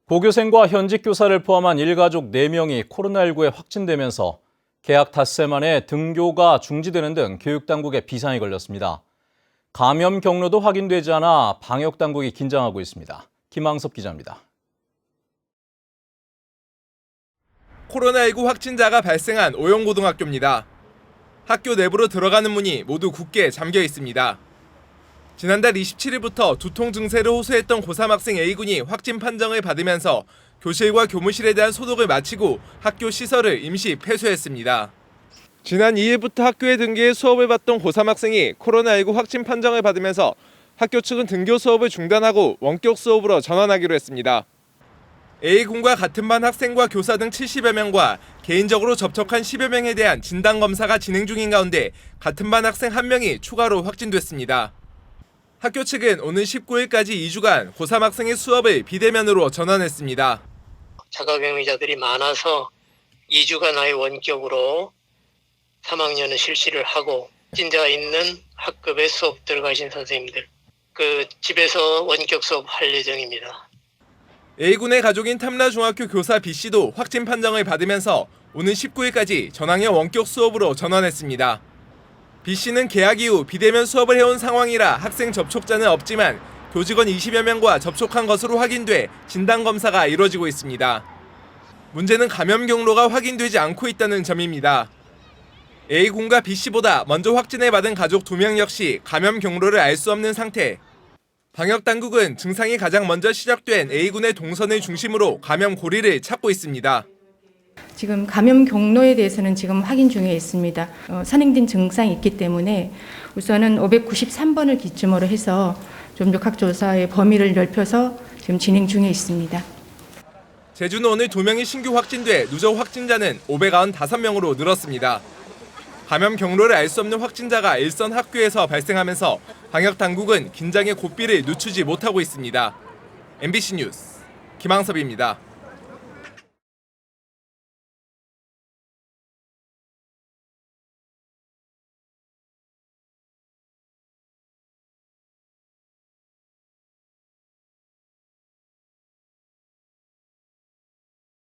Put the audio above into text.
고교생과 현직 교사를 포함한 일가족 4명이 코로나19에 확진되면서 개학 닷새 만에 등교가 중지되는 등 교육당국에 비상이 걸렸습니다. 감염 경로도 확인되지 않아 방역당국이 긴장하고 있습니다. 김항섭 기자입니다. 코로나19 확진자가 발생한 오영고등학교입니다. 학교 내부로 들어가는 문이 모두 굳게 잠겨 있습니다. 지난달 27일부터 두통 증세를 호소했던 고3 학생 A군이 확진 판정을 받으면서 교실과 교무실에 대한 소독을 마치고 학교 시설을 임시 폐쇄했습니다. 지난 2일부터 학교에 등교해 수업을 받던 고3 학생이 코로나19 확진 판정을 받으면서 학교 측은 등교 수업을 중단하고 원격 수업으로 전환하기로 했습니다. A군과 같은 반 학생과 교사 등 70여 명과 개인적으로 접촉한 10여 명에 대한 진단검사가 진행 중인 가운데 같은 반 학생 1명이 추가로 확진됐습니다. 학교 측은 오는 19일까지 2주간 고3 학생의 수업을 비대면으로 전환했습니다. 자가격리자들이 많아서 2주간 아예 원격으로 3학년은 실시를 하고 확진자가 있는 학급에 수업 들어가신 선생님들 집에서 원격 수업할 예정입니다. A군의 가족인 탐라중학교 교사 B씨도 확진 판정을 받으면서 오는 19일까지 전학년 원격 수업으로 전환했습니다. B씨는 개학 이후 비대면 수업을 해온 상황이라 학생 접촉자는 없지만 교직원 20여 명과 접촉한 것으로 확인돼 진단검사가 이루어지고 있습니다. 문제는 감염 경로가 확인되지 않고 있다는 점입니다. A군과 B씨보다 먼저 확진을 받은 가족 2명 역시 감염 경로를 알 수 없는 상태. 방역당국은 증상이 가장 먼저 시작된 A군의 동선을 중심으로 감염 고리를 찾고 있습니다. 지금 감염 경로에 대해서는 지금 확인 중에 있습니다. 선행된 증상이 있기 때문에 우선은 593번을 기점으로 해서 좀역학 조사의 범위를 넓혀서 지금 진행 중에 있습니다. 제주는 오늘 2명이 신규 확진돼 누적 확진자는 595명으로 늘었습니다. 감염 경로를 알 수 없는 확진자가 일선 학교에서 발생하면서 방역당국은 긴장의 고삐를 늦추지 못하고 있습니다. MBC 뉴스 김항섭입니다.